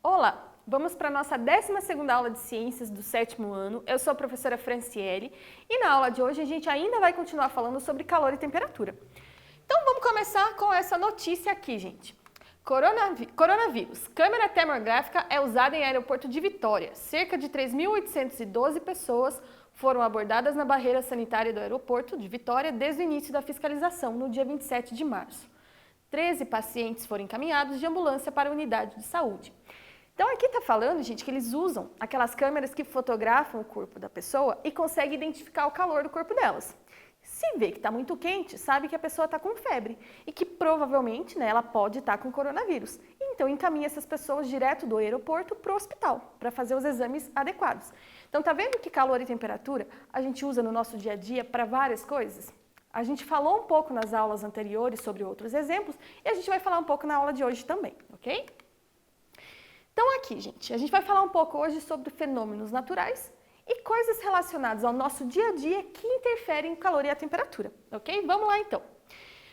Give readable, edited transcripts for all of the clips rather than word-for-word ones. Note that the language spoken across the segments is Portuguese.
Olá, vamos para a nossa 12ª aula de Ciências do 7º ano. Eu sou a professora Franciele e na aula de hoje a gente ainda vai continuar falando sobre calor e temperatura. Então vamos começar com essa notícia aqui, gente. Coronavírus. Câmera termográfica é usada em aeroporto de Vitória. Cerca de 3.812 pessoas foram abordadas na barreira sanitária do aeroporto de Vitória desde o início da fiscalização, no dia 27 de março. 13 pacientes foram encaminhados de ambulância para a unidade de saúde. Então aqui está falando, gente, que eles usam aquelas câmeras que fotografam o corpo da pessoa e conseguem identificar o calor do corpo delas. Se vê que está muito quente, sabe que a pessoa está com febre e que provavelmente, ela pode estar com coronavírus. Então encaminha essas pessoas direto do aeroporto para o hospital para fazer os exames adequados. Então tá vendo que calor e temperatura a gente usa no nosso dia a dia para várias coisas? A gente falou um pouco nas aulas anteriores sobre outros exemplos e a gente vai falar um pouco na aula de hoje também, ok? Então aqui, gente, a gente vai falar um pouco hoje sobre fenômenos naturais e coisas relacionadas ao nosso dia a dia que interferem no calor e a temperatura, ok? Vamos lá então.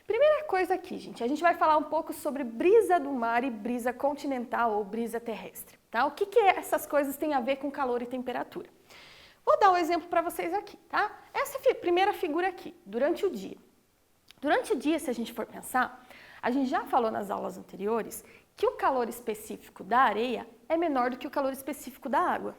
Primeira coisa aqui, gente, a gente vai falar um pouco sobre brisa do mar e brisa continental ou brisa terrestre, tá? O que essas coisas têm a ver com calor e temperatura? Vou dar um exemplo para vocês aqui, tá? Essa primeira figura aqui, durante o dia. Durante o dia, se a gente for pensar, a gente já falou nas aulas anteriores que o calor específico da areia é menor do que o calor específico da água.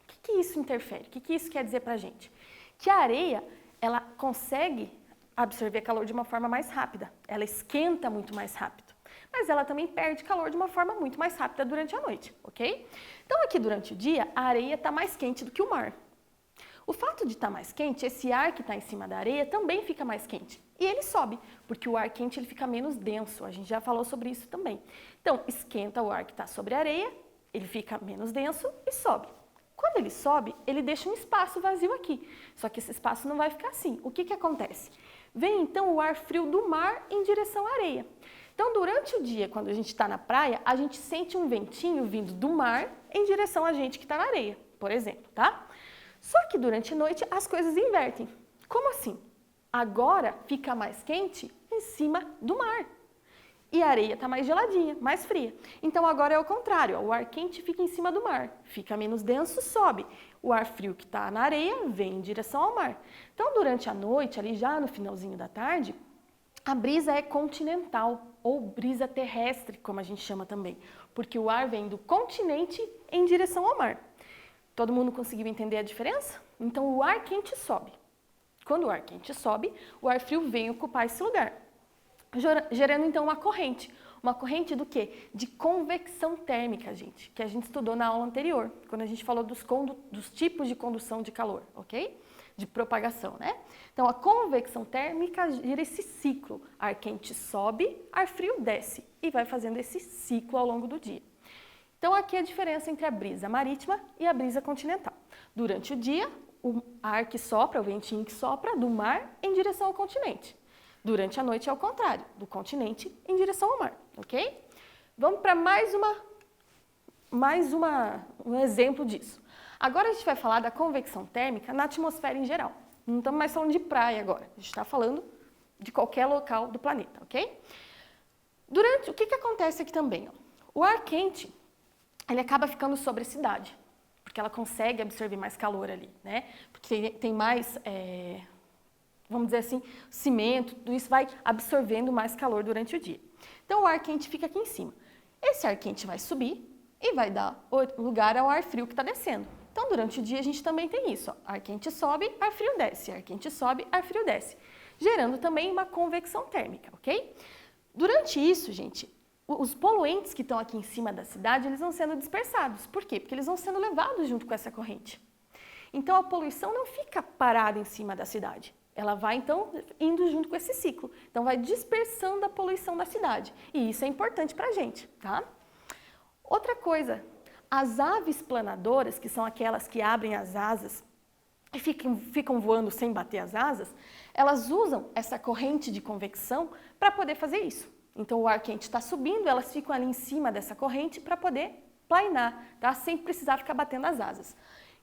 O que isso interfere? O que isso quer dizer para a gente? Que a areia, ela consegue absorver calor de uma forma mais rápida, ela esquenta muito mais rápido, mas ela também perde calor de uma forma muito mais rápida durante a noite, ok? Então aqui durante o dia, a areia está mais quente do que o mar. O fato de estar mais quente, esse ar que está em cima da areia também fica mais quente. E ele sobe, porque o ar quente ele fica menos denso, a gente já falou sobre isso também. Então, esquenta o ar que está sobre a areia, ele fica menos denso e sobe. Quando ele sobe, ele deixa um espaço vazio aqui, só que esse espaço não vai ficar assim. O que acontece? Vem então o ar frio do mar em direção à areia. Então, durante o dia, quando a gente está na praia, a gente sente um ventinho vindo do mar em direção a gente que está na areia, por exemplo, tá? Só que durante a noite as coisas invertem. Como assim? Agora fica mais quente em cima do mar. E a areia está mais geladinha, mais fria. Então agora é o contrário, o ar quente fica em cima do mar, fica menos denso, sobe. O ar frio que está na areia vem em direção ao mar. Então durante a noite, ali já no finalzinho da tarde, a brisa é continental ou brisa terrestre, como a gente chama também, porque o ar vem do continente em direção ao mar. Todo mundo conseguiu entender a diferença? Então o ar quente sobe. Quando o ar quente sobe, o ar frio vem ocupar esse lugar, gerando então uma corrente. Uma corrente do quê? De convecção térmica, gente, que a gente estudou na aula anterior, quando a gente falou dos tipos de condução de calor, ok? De propagação, né? Então a convecção térmica gira esse ciclo. Ar quente sobe, ar frio desce e vai fazendo esse ciclo ao longo do dia. Então aqui é a diferença entre a brisa marítima e a brisa continental. Durante o dia, o ar que sopra, o ventinho que sopra do mar em direção ao continente. Durante a noite é o contrário, do continente em direção ao mar, ok? Vamos para um exemplo disso. Agora a gente vai falar da convecção térmica na atmosfera em geral. Não estamos mais falando de praia agora, a gente está falando de qualquer local do planeta, ok? O que acontece aqui também? O ar quente, ele acaba ficando sobre a cidade, porque ela consegue absorver mais calor ali, né? Porque tem mais, vamos dizer assim, cimento, tudo isso vai absorvendo mais calor durante o dia. Então o ar quente fica aqui em cima. Esse ar quente vai subir e vai dar lugar ao ar frio que está descendo. Então durante o dia a gente também tem isso, ó. Ar quente sobe, ar frio desce, ar quente sobe, ar frio desce, gerando também uma convecção térmica, ok? Durante isso, gente, os poluentes que estão aqui em cima da cidade, eles vão sendo dispersados. Por quê? Porque eles vão sendo levados junto com essa corrente. Então, a poluição não fica parada em cima da cidade. Ela vai, então, indo junto com esse ciclo. Então, vai dispersando a poluição da cidade. E isso é importante para a gente, tá? Outra coisa, as aves planadoras, que são aquelas que abrem as asas e ficam voando sem bater as asas, elas usam essa corrente de convecção para poder fazer isso. Então o ar quente está subindo, elas ficam ali em cima dessa corrente para poder plainar, tá? Sem precisar ficar batendo as asas.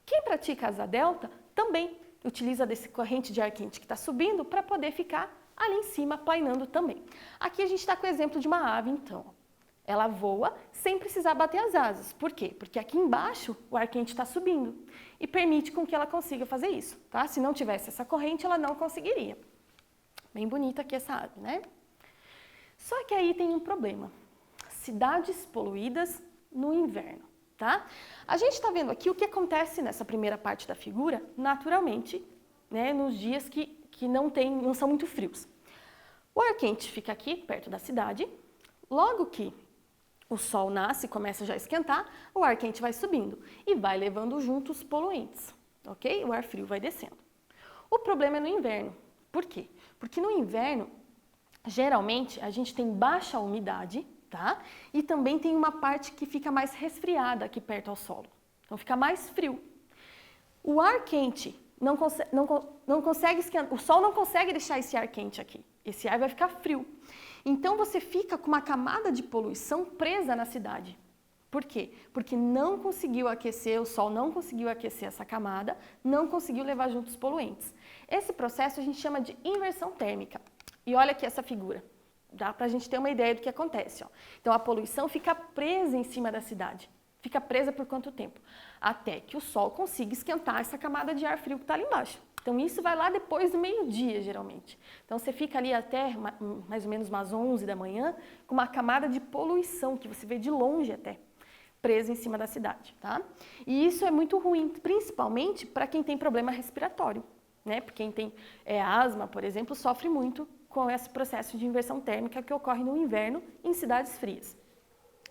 Quem pratica asa delta também utiliza desse corrente de ar quente que está subindo para poder ficar ali em cima, planeando também. Aqui a gente está com o exemplo de uma ave, então. Ela voa sem precisar bater as asas. Por quê? Porque aqui embaixo o ar quente está subindo e permite com que ela consiga fazer isso, tá? Se não tivesse essa corrente, ela não conseguiria. Bem bonita aqui essa ave, né? Só que aí tem um problema. Cidades poluídas no inverno, tá? A gente está vendo aqui o que acontece nessa primeira parte da figura, naturalmente, né, nos dias que não são muito frios. O ar quente fica aqui, perto da cidade. Logo que o sol nasce e começa já a esquentar, o ar quente vai subindo e vai levando junto os poluentes, ok? O ar frio vai descendo. O problema é no inverno. Por quê? Porque no inverno, geralmente, a gente tem baixa umidade, tá? E também tem uma parte que fica mais resfriada aqui perto ao solo. Então fica mais frio. O ar quente não consegue esquentar, o sol não consegue deixar esse ar quente aqui. Esse ar vai ficar frio. Então você fica com uma camada de poluição presa na cidade. Por quê? Porque não conseguiu aquecer, o sol não conseguiu aquecer essa camada, não conseguiu levar junto os poluentes. Esse processo a gente chama de inversão térmica. E olha aqui essa figura. Dá para a gente ter uma ideia do que acontece. Ó. Então a poluição fica presa em cima da cidade. Fica presa por quanto tempo? Até que o sol consiga esquentar essa camada de ar frio que está ali embaixo. Então isso vai lá depois do meio-dia, geralmente. Então você fica ali até mais ou menos umas 11 da manhã com uma camada de poluição que você vê de longe até, presa em cima da cidade, tá? E isso é muito ruim, principalmente para quem tem problema respiratório, né? Porque quem tem asma, por exemplo, sofre muito com esse processo de inversão térmica que ocorre no inverno em cidades frias.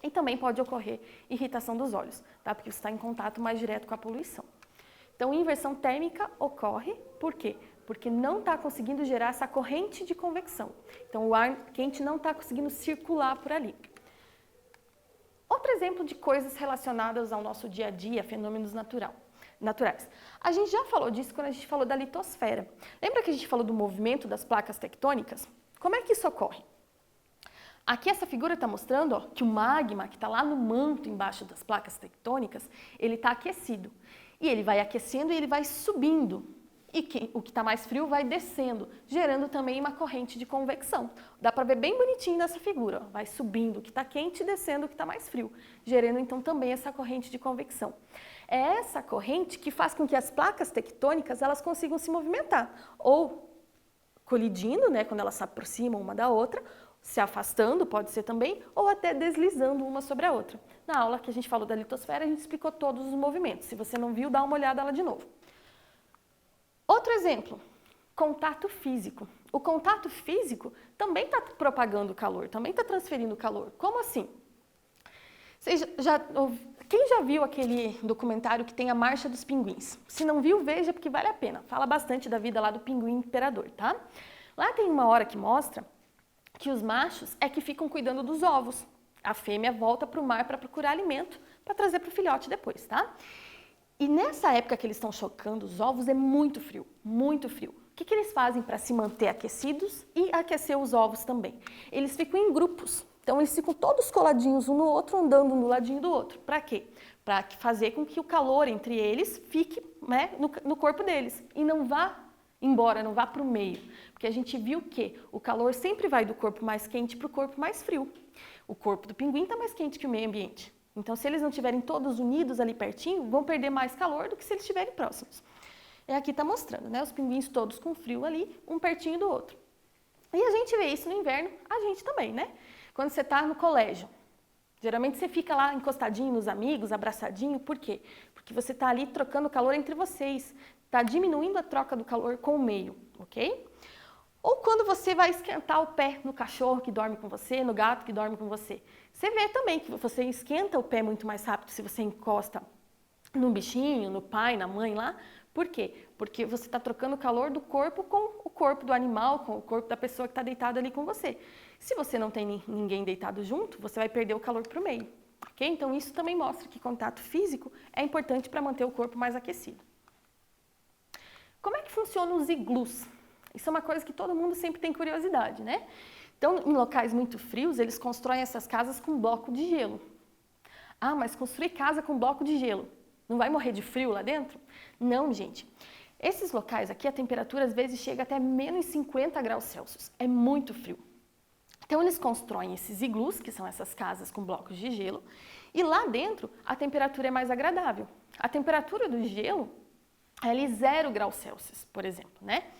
E também pode ocorrer irritação dos olhos, tá? Porque você está em contato mais direto com a poluição. Então, inversão térmica ocorre, por quê? Porque não está conseguindo gerar essa corrente de convecção. Então, o ar quente não está conseguindo circular por ali. Outro exemplo de coisas relacionadas ao nosso dia a dia, fenômenos naturais. A gente já falou disso quando a gente falou da litosfera. Lembra que a gente falou do movimento das placas tectônicas? Como é que isso ocorre? Aqui essa figura está mostrando que o magma que está lá no manto embaixo das placas tectônicas, ele está aquecido. E ele vai aquecendo e ele vai subindo. E o que está mais frio vai descendo, gerando também uma corrente de convecção. Dá para ver bem bonitinho nessa figura. Ó. Vai subindo o que está quente e descendo o que está mais frio, gerando então também essa corrente de convecção. É essa corrente que faz com que as placas tectônicas elas consigam se movimentar, ou colidindo, né, quando elas se aproximam uma da outra, se afastando, pode ser também, ou até deslizando uma sobre a outra. Na aula que a gente falou da litosfera, a gente explicou todos os movimentos. Se você não viu, dá uma olhada lá de novo. Outro exemplo, contato físico. O contato físico também está propagando calor, também está transferindo calor. Como assim? Quem já viu aquele documentário que tem a Marcha dos Pinguins? Se não viu, veja, porque vale a pena. Fala bastante da vida lá do pinguim imperador, tá? Lá tem uma hora que mostra que os machos é que ficam cuidando dos ovos. A fêmea volta para o mar para procurar alimento, para trazer para o filhote depois, tá? E nessa época que eles estão chocando os ovos é muito frio, muito frio. O que eles fazem para se manter aquecidos e aquecer os ovos também? Eles ficam em grupos. Então eles ficam todos coladinhos um no outro, andando um do ladinho do outro. Para quê? Para fazer com que o calor entre eles fique, né, no corpo deles e não vá embora, não vá para o meio. Porque a gente viu que o calor sempre vai do corpo mais quente para o corpo mais frio. O corpo do pinguim está mais quente que o meio ambiente. Então, se eles não estiverem todos unidos ali pertinho, vão perder mais calor do que se eles estiverem próximos. E aqui está mostrando, né? Os pinguins todos com frio ali, um pertinho do outro. E a gente vê isso no inverno, a gente também, né? Quando você está no colégio, geralmente você fica lá encostadinho nos amigos, abraçadinho, por quê? Porque você está ali trocando calor entre vocês, está diminuindo a troca do calor com o meio, ok? Ou quando você vai esquentar o pé no cachorro que dorme com você, no gato que dorme com você. Você vê também que você esquenta o pé muito mais rápido se você encosta no bichinho, no pai, na mãe lá. Por quê? Porque você está trocando o calor do corpo com o corpo do animal, com o corpo da pessoa que está deitada ali com você. Se você não tem ninguém deitado junto, você vai perder o calor para o meio. Okay? Então isso também mostra que contato físico é importante para manter o corpo mais aquecido. Como é que funcionam os iglus? Isso é uma coisa que todo mundo sempre tem curiosidade, né? Então, em locais muito frios, eles constroem essas casas com bloco de gelo. Ah, mas construir casa com bloco de gelo, não vai morrer de frio lá dentro? Não, gente. Esses locais aqui, a temperatura às vezes chega até menos 50 graus Celsius. É muito frio. Então, eles constroem esses iglus, que são essas casas com blocos de gelo, e lá dentro a temperatura é mais agradável. A temperatura do gelo é ali 0 graus Celsius, por exemplo, né?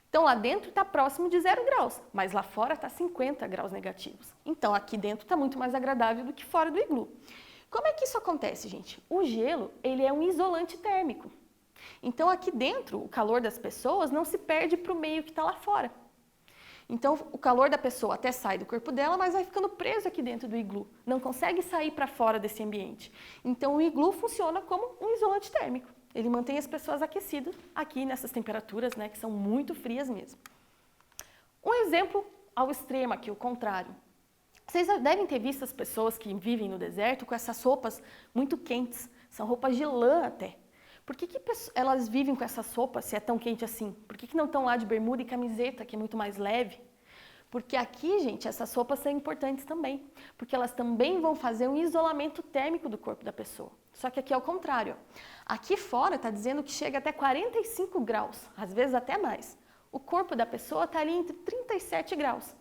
Então, lá dentro está próximo de 0 graus, mas lá fora está 50 graus negativos. Então, aqui dentro está muito mais agradável do que fora do iglu. Como é que isso acontece, gente? O gelo, ele é um isolante térmico. Então, aqui dentro, o calor das pessoas não se perde para o meio que está lá fora. Então, o calor da pessoa até sai do corpo dela, mas vai ficando preso aqui dentro do iglu. Não consegue sair para fora desse ambiente. Então, o iglu funciona como um isolante térmico. Ele mantém as pessoas aquecidas aqui nessas temperaturas, né, que são muito frias mesmo. Um exemplo ao extremo aqui, o contrário. Vocês devem ter visto as pessoas que vivem no deserto com essas roupas muito quentes. São roupas de lã até. Por que elas vivem com essas roupas se é tão quente assim? Por que não estão lá de bermuda e camiseta, que é muito mais leve? Porque aqui, gente, essas roupas são importantes também. Porque elas também vão fazer um isolamento térmico do corpo da pessoa. Só que aqui é o contrário. Aqui fora está dizendo que chega até 45 graus, às vezes até mais. O corpo da pessoa está ali entre 37 graus.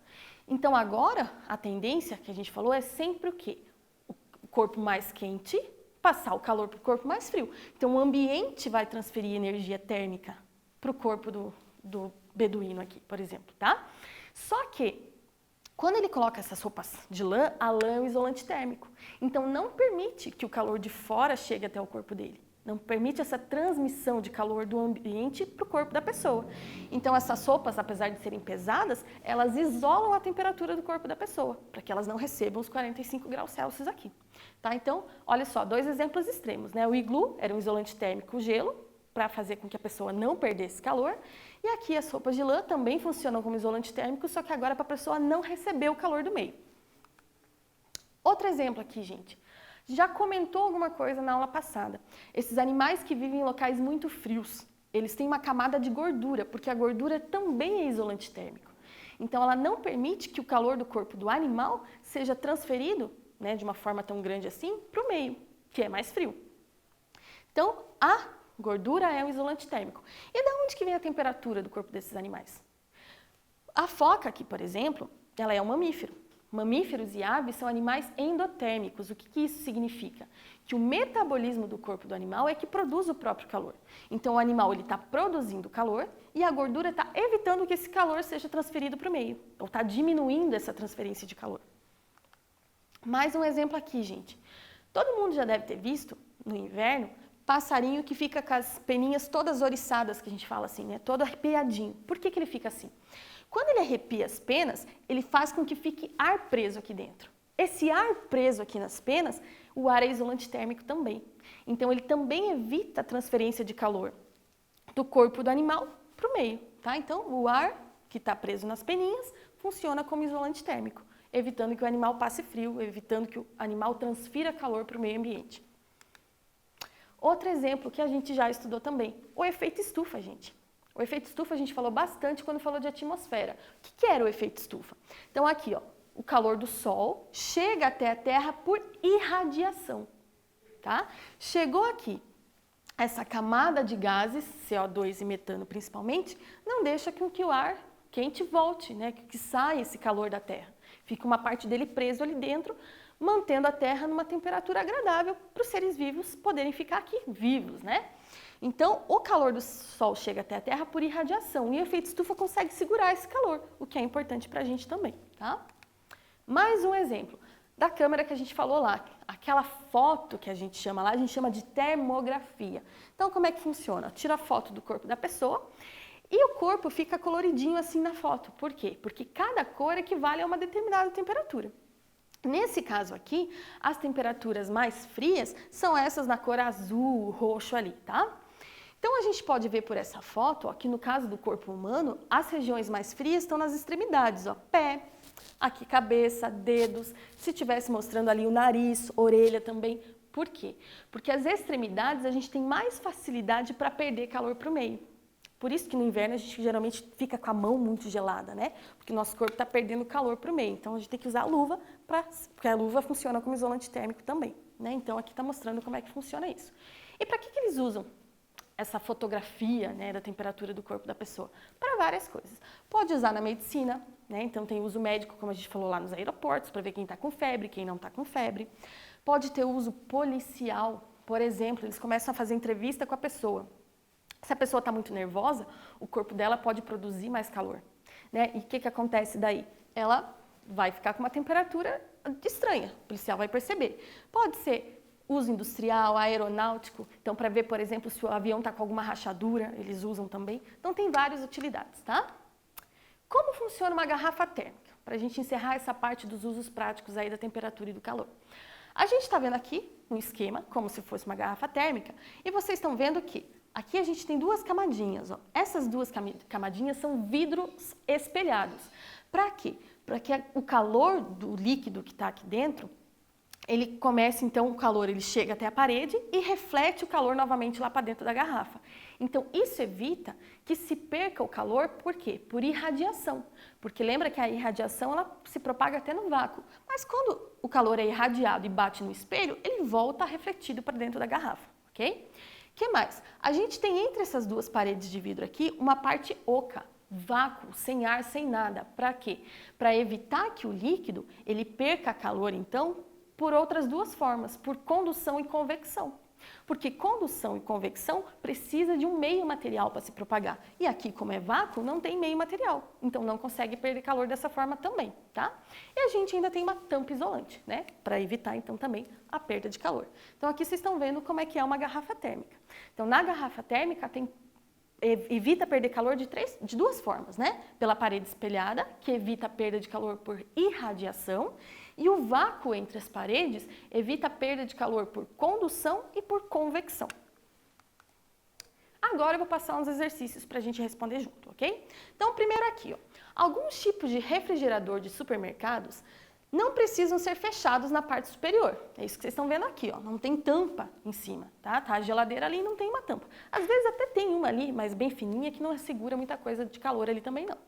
Então agora, a tendência que a gente falou é sempre o quê? O corpo mais quente passar o calor para o corpo mais frio. Então, o ambiente vai transferir energia térmica para o corpo do beduíno aqui, por exemplo, tá? Só que, quando ele coloca essas roupas de lã, a lã é um isolante térmico. Então, não permite que o calor de fora chegue até o corpo dele. Não permite essa transmissão de calor do ambiente para o corpo da pessoa. Então, essas roupas, apesar de serem pesadas, elas isolam a temperatura do corpo da pessoa, para que elas não recebam os 45 graus Celsius aqui. Tá? Então, olha só, 2 exemplos extremos, né? O iglu era um isolante térmico, o gelo, para fazer com que a pessoa não perdesse calor. E aqui as roupas de lã também funcionam como isolante térmico, só que agora para a pessoa não receber o calor do meio. Outro exemplo aqui, gente. Já comentou alguma coisa na aula passada. Esses animais que vivem em locais muito frios, eles têm uma camada de gordura, porque a gordura também é isolante térmico. Então, ela não permite que o calor do corpo do animal seja transferido, né, de uma forma tão grande assim, para o meio, que é mais frio. Então, a gordura é um isolante térmico. E de onde que vem a temperatura do corpo desses animais? A foca aqui, por exemplo, ela é um mamífero. Mamíferos e aves são animais endotérmicos. O que isso significa? Que o metabolismo do corpo do animal é que produz o próprio calor. Então, o animal está produzindo calor e a gordura está evitando que esse calor seja transferido para o meio, ou está diminuindo essa transferência de calor. Mais um exemplo aqui, gente. Todo mundo já deve ter visto, no inverno, passarinho que fica com as peninhas todas oriçadas, que a gente fala assim, né? Todo arrepiadinho. Por que ele fica assim? Quando ele arrepia as penas, ele faz com que fique ar preso aqui dentro. Esse ar preso aqui nas penas, o ar é isolante térmico também. Então, ele também evita a transferência de calor do corpo do animal para o meio, tá? Então, o ar que está preso nas peninhas funciona como isolante térmico, evitando que o animal passe frio, evitando que o animal transfira calor para o meio ambiente. Outro exemplo que a gente já estudou também, o efeito estufa, gente. O efeito estufa a gente falou bastante quando falou de atmosfera. O que era o efeito estufa? Então aqui, ó, o calor do Sol chega até a Terra por irradiação, tá? Chegou aqui, essa camada de gases, CO2 e metano principalmente, não deixa com que o ar quente volte, né? Que saia esse calor da Terra. Fica uma parte dele preso ali dentro, mantendo a Terra numa temperatura agradável para os seres vivos poderem ficar aqui vivos, né? Então, o calor do Sol chega até a Terra por irradiação e o efeito estufa consegue segurar esse calor, o que é importante para a gente também, tá? Mais um exemplo da câmera que a gente falou lá, aquela foto que a gente chama lá, a gente chama de termografia. Então, como é que funciona? Tira a foto do corpo da pessoa e o corpo fica coloridinho assim na foto. Por quê? Porque cada cor equivale a uma determinada temperatura. Nesse caso aqui, as temperaturas mais frias são essas na cor azul, roxo ali, tá? Então, a gente pode ver por essa foto, ó, que no caso do corpo humano, as regiões mais frias estão nas extremidades, ó, pé, aqui cabeça, dedos, se estivesse mostrando ali o nariz, orelha também. Por quê? Porque as extremidades a gente tem mais facilidade para perder calor para o meio. Por isso que no inverno a gente geralmente fica com a mão muito gelada, né? Porque o nosso corpo está perdendo calor para o meio. Então, a gente tem que usar a luva, porque a luva funciona como isolante térmico também, né? Então, aqui está mostrando como é que funciona isso. E para que eles usam essa fotografia, né, da temperatura do corpo da pessoa? Para várias coisas. Pode usar na medicina, né? Então tem uso médico, como a gente falou lá nos aeroportos, para ver quem está com febre, quem não está com febre. Pode ter uso policial, por exemplo, eles começam a fazer entrevista com a pessoa. Se a pessoa está muito nervosa, o corpo dela pode produzir mais calor, né? E o que acontece daí? Ela vai ficar com uma temperatura estranha, o policial vai perceber. Pode ser uso industrial, aeronáutico, então para ver, por exemplo, se o avião está com alguma rachadura, eles usam também. Então tem várias utilidades, tá? Como funciona uma garrafa térmica? Para a gente encerrar essa parte dos usos práticos aí da temperatura e do calor. A gente está vendo aqui um esquema, como se fosse uma garrafa térmica, e vocês estão vendo que aqui a gente tem duas camadinhas. Ó. Essas duas camadinhas são vidros espelhados. Para quê? Para que o calor do líquido que está aqui dentro, ele começa, então, o calor ele chega até a parede e reflete o calor novamente lá para dentro da garrafa. Então, isso evita que se perca o calor, por quê? Por irradiação. Porque lembra que a irradiação ela se propaga até no vácuo. Mas quando o calor é irradiado e bate no espelho, ele volta refletido para dentro da garrafa, ok? O que mais? A gente tem entre essas duas paredes de vidro aqui uma parte oca, vácuo, sem ar, sem nada. Para quê? Para evitar que o líquido ele perca calor, então, por outras duas formas, por condução e convecção. Porque condução e convecção precisa de um meio material para se propagar. E aqui, como é vácuo, não tem meio material. Então, não consegue perder calor dessa forma também, tá? E a gente ainda tem uma tampa isolante, né? Para evitar, então, também a perda de calor. Então, aqui vocês estão vendo como é que é uma garrafa térmica. Então, na garrafa térmica, evita perder calor de duas formas, né? Pela parede espelhada, que evita a perda de calor por irradiação, e o vácuo entre as paredes evita a perda de calor por condução e por convecção. Agora eu vou passar uns exercícios para a gente responder junto, ok? Então, primeiro aqui, ó, alguns tipos de refrigerador de supermercados não precisam ser fechados na parte superior. É isso que vocês estão vendo aqui, ó. Não tem tampa em cima, tá? Tá a geladeira ali e não tem uma tampa. Às vezes até tem uma ali, mas bem fininha, que não segura muita coisa de calor ali também não.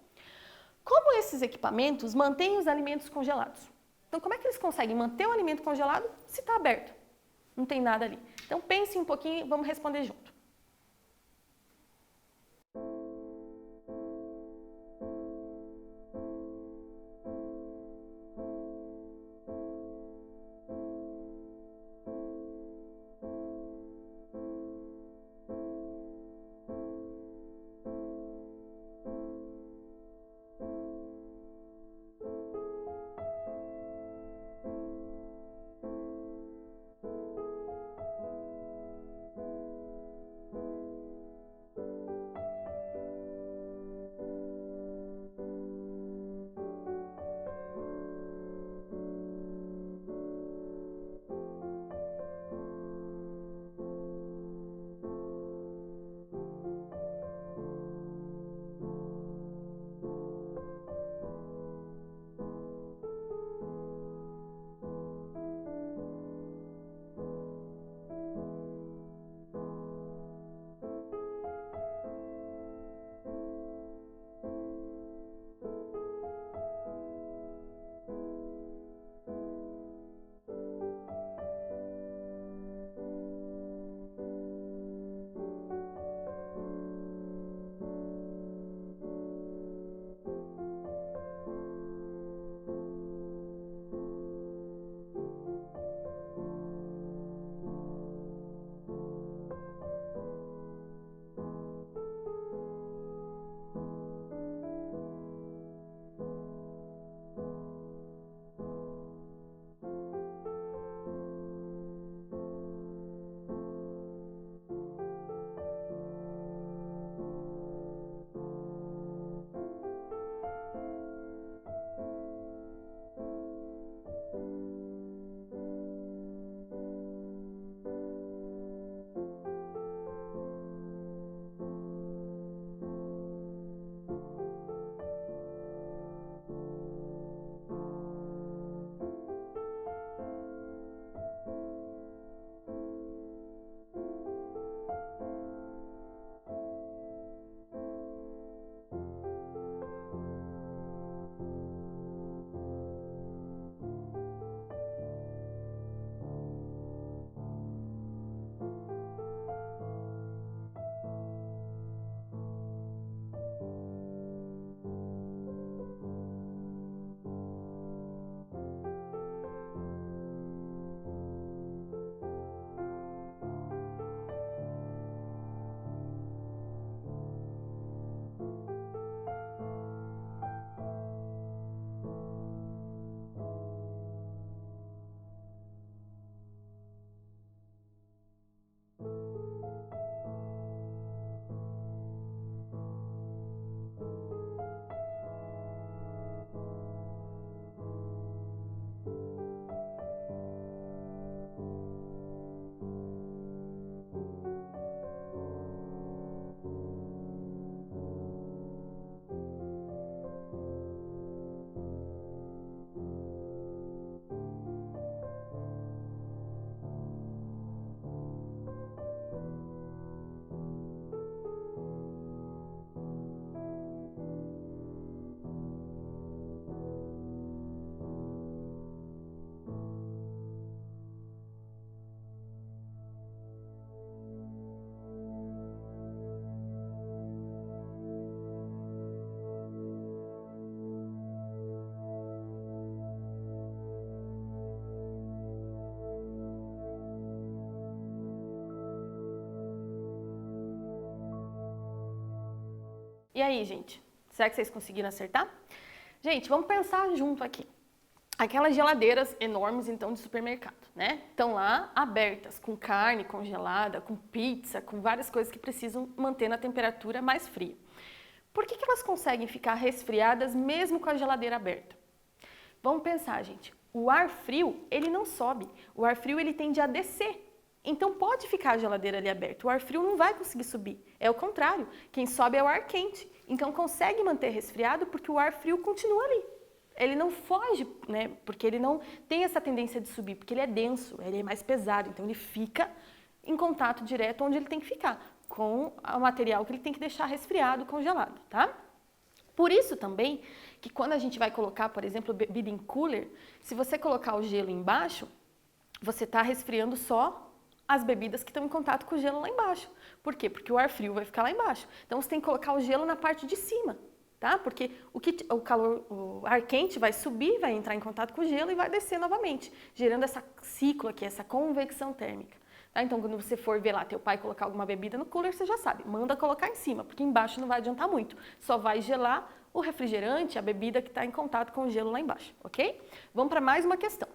Como esses equipamentos mantêm os alimentos congelados? Então, como é que eles conseguem manter o alimento congelado se está aberto? Não tem nada ali. Então, pense um pouquinho e vamos responder junto. E aí, gente? Será que vocês conseguiram acertar? Gente, vamos pensar junto aqui. Aquelas geladeiras enormes, então, de supermercado, né? Estão lá abertas, com carne congelada, com pizza, com várias coisas que precisam manter na temperatura mais fria. Por que elas conseguem ficar resfriadas mesmo com a geladeira aberta? Vamos pensar, gente. O ar frio, ele não sobe. O ar frio, ele tende a descer. Então, pode ficar a geladeira ali aberta. O ar frio não vai conseguir subir. É o contrário. Quem sobe é o ar quente. Então, consegue manter resfriado porque o ar frio continua ali. Ele não foge, né? Porque ele não tem essa tendência de subir, porque ele é denso, ele é mais pesado. Então, ele fica em contato direto onde ele tem que ficar, com o material que ele tem que deixar resfriado, congelado, tá? Por isso também que quando a gente vai colocar, por exemplo, bebida em cooler, se você colocar o gelo embaixo, você está resfriando só as bebidas que estão em contato com o gelo lá embaixo. Por quê? Porque o ar frio vai ficar lá embaixo. Então você tem que colocar o gelo na parte de cima, tá? Porque o ar quente vai subir, vai entrar em contato com o gelo e vai descer novamente, gerando esse ciclo aqui, essa convecção térmica. Tá? Então, quando você for ver lá teu pai colocar alguma bebida no cooler, você já sabe, manda colocar em cima, porque embaixo não vai adiantar muito. Só vai gelar o refrigerante, a bebida que está em contato com o gelo lá embaixo, ok? Vamos para mais uma questão.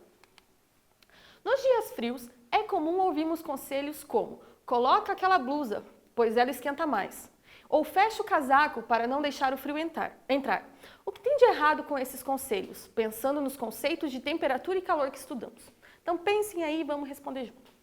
Nos dias frios, é comum ouvirmos conselhos como: coloca aquela blusa, pois ela esquenta mais. Ou fecha o casaco para não deixar o frio entrar. O que tem de errado com esses conselhos, pensando nos conceitos de temperatura e calor que estudamos? Então pensem aí e vamos responder junto.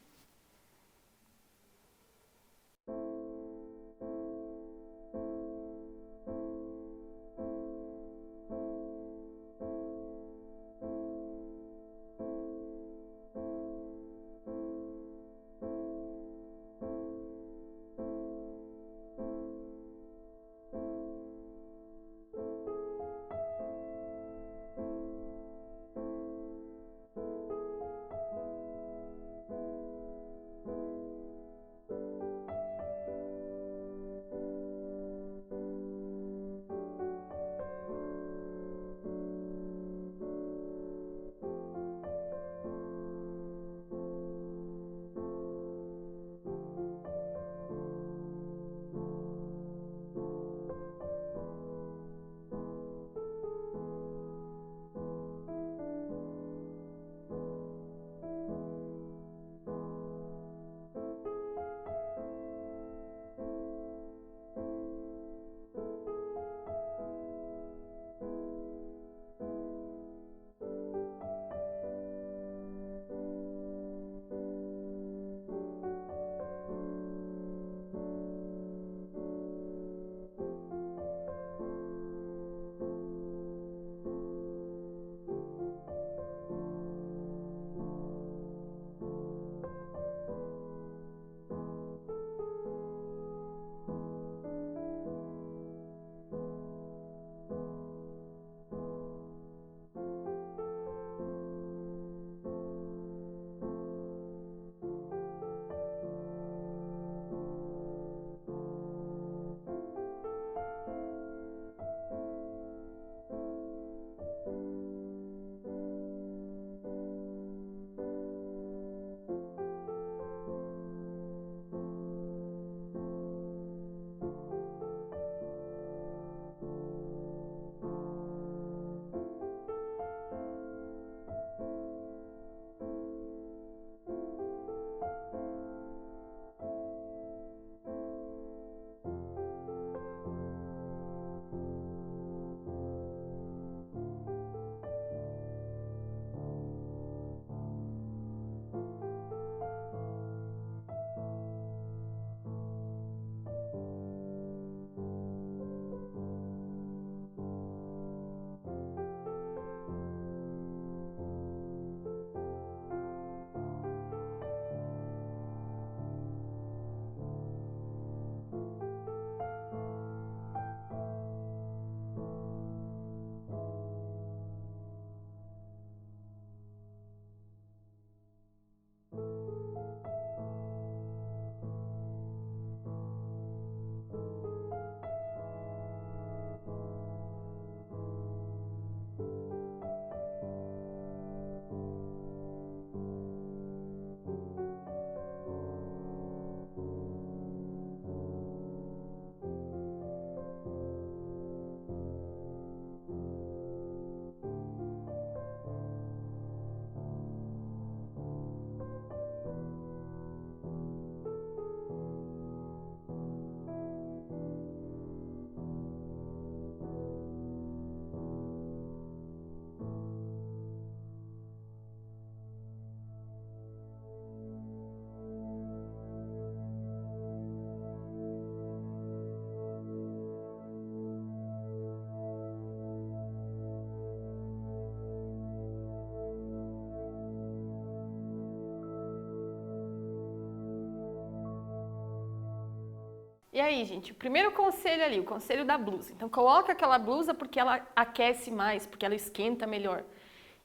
E aí, gente, o primeiro conselho ali, o conselho da blusa. Então, coloca aquela blusa porque ela aquece mais, porque ela esquenta melhor.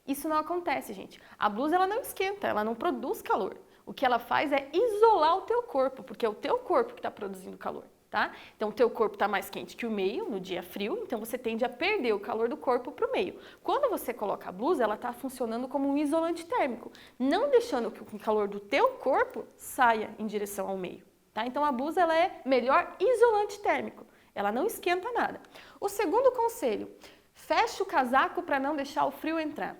Isso não acontece, gente. A blusa, ela não esquenta, ela não produz calor. O que ela faz é isolar o teu corpo, porque é o teu corpo que está produzindo calor, tá? Então, o teu corpo está mais quente que o meio no dia frio, então você tende a perder o calor do corpo para o meio. Quando você coloca a blusa, ela está funcionando como um isolante térmico, não deixando que o calor do teu corpo saia em direção ao meio. Tá? Então a blusa ela é melhor isolante térmico, ela não esquenta nada. O segundo conselho, feche o casaco para não deixar o frio entrar.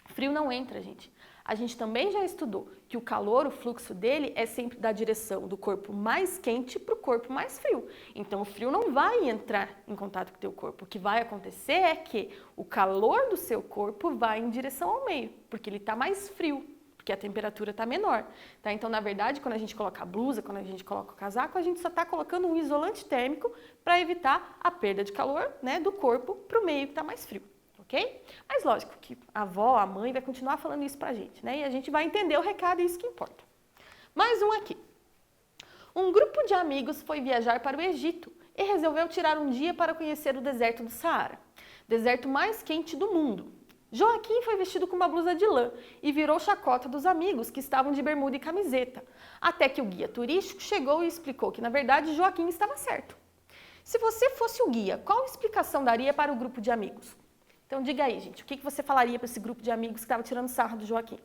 Frio não entra, gente. A gente também já estudou que o calor, o fluxo dele é sempre da direção do corpo mais quente para o corpo mais frio. Então o frio não vai entrar em contato com o teu corpo. O que vai acontecer é que o calor do seu corpo vai em direção ao meio, porque ele está mais frio, porque a temperatura está menor. Tá? Então, na verdade, quando a gente coloca a blusa, quando a gente coloca o casaco, a gente só está colocando um isolante térmico para evitar a perda de calor, né, do corpo para o meio que está mais frio. Ok? Mas lógico que a avó, a mãe vai continuar falando isso pra gente, né? E a gente vai entender o recado e isso que importa. Mais um aqui. Um grupo de amigos foi viajar para o Egito e resolveu tirar um dia para conhecer o deserto do Saara, deserto mais quente do mundo. Joaquim foi vestido com uma blusa de lã e virou chacota dos amigos que estavam de bermuda e camiseta, até que o guia turístico chegou e explicou que, na verdade, Joaquim estava certo. Se você fosse o guia, qual explicação daria para o grupo de amigos? Então diga aí, gente, o que você falaria para esse grupo de amigos que estava tirando sarro do Joaquim?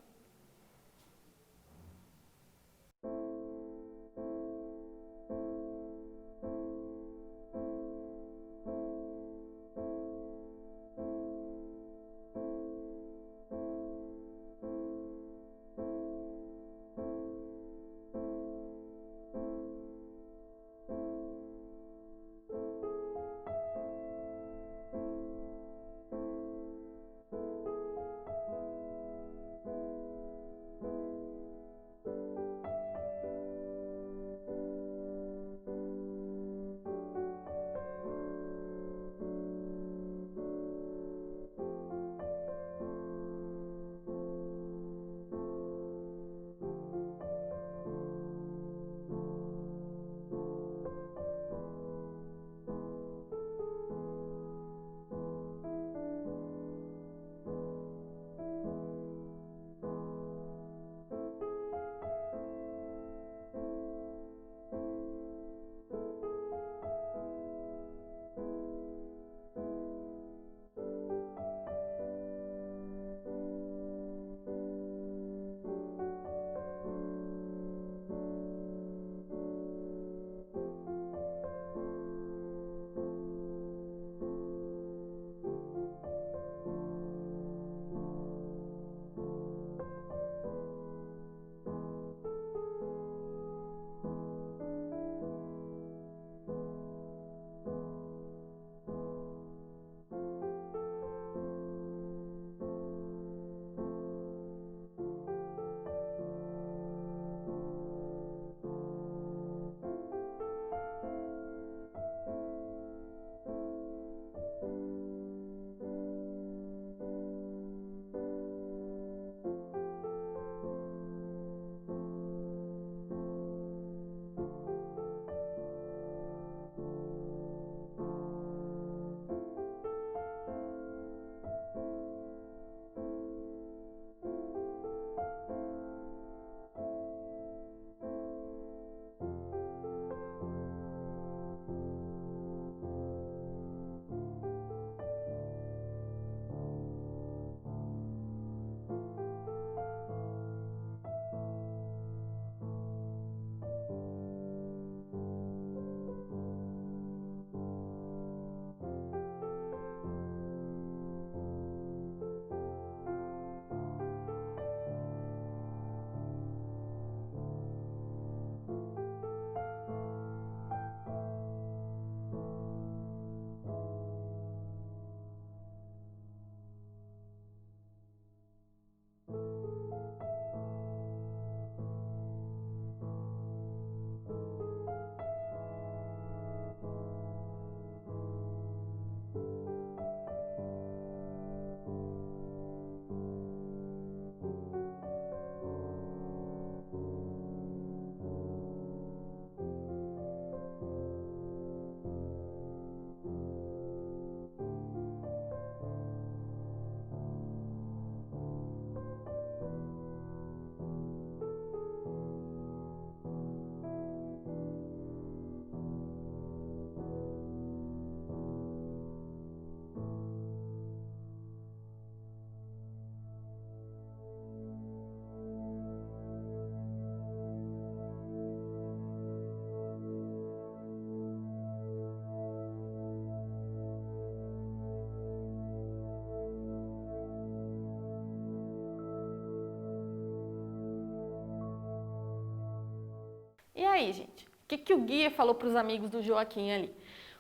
aí, gente. O que o guia falou para os amigos do Joaquim ali?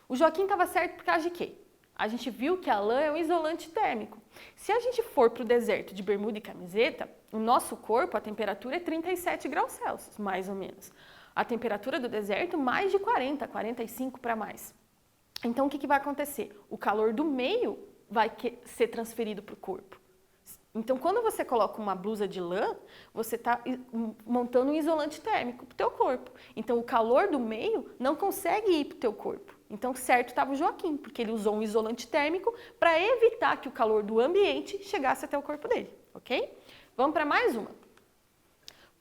O Joaquim estava certo por causa de quê? A gente viu que a lã é um isolante térmico. Se a gente for para o deserto de bermuda e camiseta, o nosso corpo, a temperatura é 37 graus Celsius, mais ou menos. A temperatura do deserto, mais de 40, 45 para mais. Então, o que vai acontecer? O calor do meio vai ser transferido para o corpo. Então, quando você coloca uma blusa de lã, você está montando um isolante térmico para o teu corpo. Então, o calor do meio não consegue ir para o teu corpo. Então, certo estava o Joaquim, porque ele usou um isolante térmico para evitar que o calor do ambiente chegasse até o corpo dele, ok? Vamos para mais uma.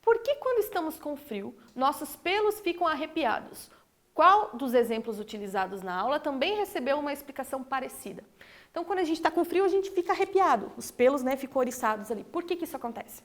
Por que quando estamos com frio, nossos pelos ficam arrepiados? Qual dos exemplos utilizados na aula também recebeu uma explicação parecida? Então, quando a gente está com frio, a gente fica arrepiado, os pelos, né, ficam oriçados ali. Por que isso acontece?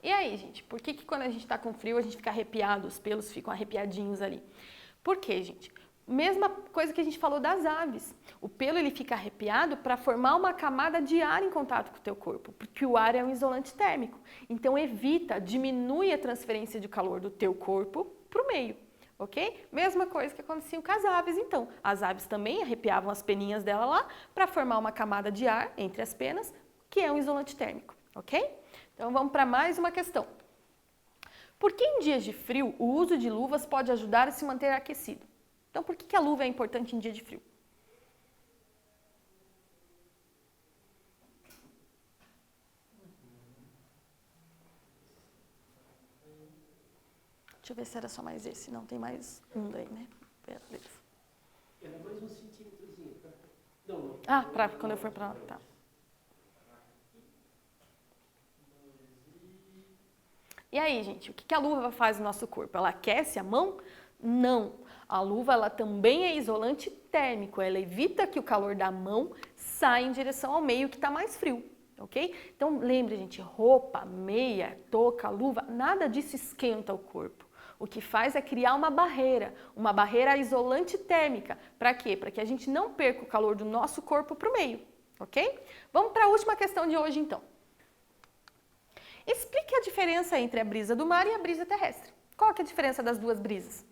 E aí, gente, por que quando a gente está com frio a gente fica arrepiado, os pelos ficam arrepiadinhos ali? Por quê, gente? Mesma coisa que a gente falou das aves. O pelo ele fica arrepiado para formar uma camada de ar em contato com o teu corpo, porque o ar é um isolante térmico. Então evita, diminui a transferência de calor do teu corpo para o meio, ok? Mesma coisa que acontecia com as aves, então. As aves também arrepiavam as peninhas dela lá para formar uma camada de ar entre as penas, que é um isolante térmico, ok? Então vamos para mais uma questão. Por que em dias de frio o uso de luvas pode ajudar a se manter aquecido? Então por que a luva é importante em dia de frio? Deixa eu ver se era só mais esse, não tem mais um daí, né? Beleza. Era mais um centímetrozinho, tá? Não. Ah, para quando eu for para lá, tá. E aí, gente, o que a luva faz no nosso corpo? Ela aquece a mão? Não. A luva ela também é isolante térmico, ela evita que o calor da mão saia em direção ao meio que está mais frio, ok? Então lembre, gente, roupa, meia, touca, luva, nada disso esquenta o corpo. O que faz é criar uma barreira isolante térmica. Para quê? Para que a gente não perca o calor do nosso corpo para o meio, ok? Vamos para a última questão de hoje, então. Explique a diferença entre a brisa do mar e a brisa terrestre. Qual que é a diferença das duas brisas?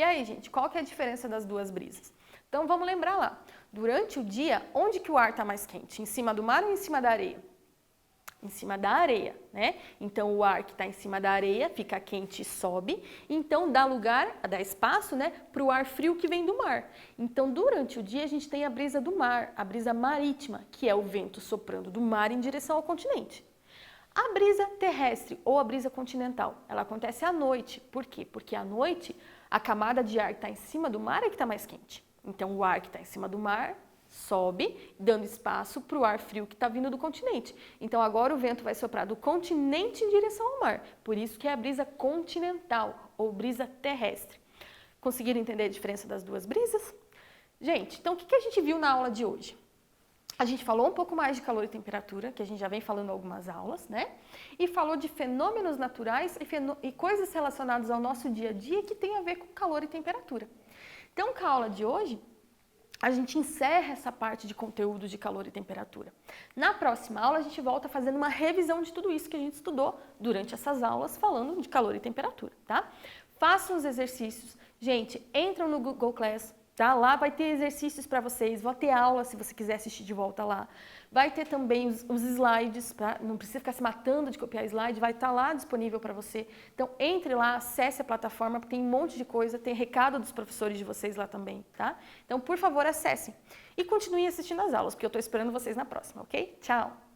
E aí, gente, qual que é a diferença das duas brisas? Então vamos lembrar lá. Durante o dia, onde que o ar está mais quente? Em cima do mar ou em cima da areia? em cima da areia, né? Então, o ar que está em cima da areia fica quente e sobe, então dá lugar, dá espaço, né, para o ar frio que vem do mar. Então, durante o dia, a gente tem a brisa do mar, a brisa marítima, que é o vento soprando do mar em direção ao continente. A brisa terrestre ou a brisa continental, ela acontece à noite. Por quê? Porque à noite, a camada de ar que está em cima do mar é que está mais quente. Então, o ar que está em cima do mar sobe, dando espaço para o ar frio que está vindo do continente. Então, agora o vento vai soprar do continente em direção ao mar. Por isso que é a brisa continental ou brisa terrestre. Conseguiram entender a diferença das duas brisas? Gente, então o que a gente viu na aula de hoje? A gente falou um pouco mais de calor e temperatura, que a gente já vem falando em algumas aulas, né? E falou de fenômenos naturais e coisas relacionadas ao nosso dia a dia que tem a ver com calor e temperatura. Então, com a aula de hoje, a gente encerra essa parte de conteúdo de calor e temperatura. Na próxima aula, a gente volta fazendo uma revisão de tudo isso que a gente estudou durante essas aulas, falando de calor e temperatura, tá? Façam os exercícios. Gente, entram no Google Class, tá? Lá vai ter exercícios para vocês, vai ter aula se você quiser assistir de volta lá. Vai ter também os slides, tá? Não precisa ficar se matando de copiar slide, vai estar lá disponível para você. Então, entre lá, acesse a plataforma, porque tem um monte de coisa, tem recado dos professores de vocês lá também, tá? Então, por favor, acessem. E continuem assistindo as aulas, porque eu estou esperando vocês na próxima, ok? Tchau!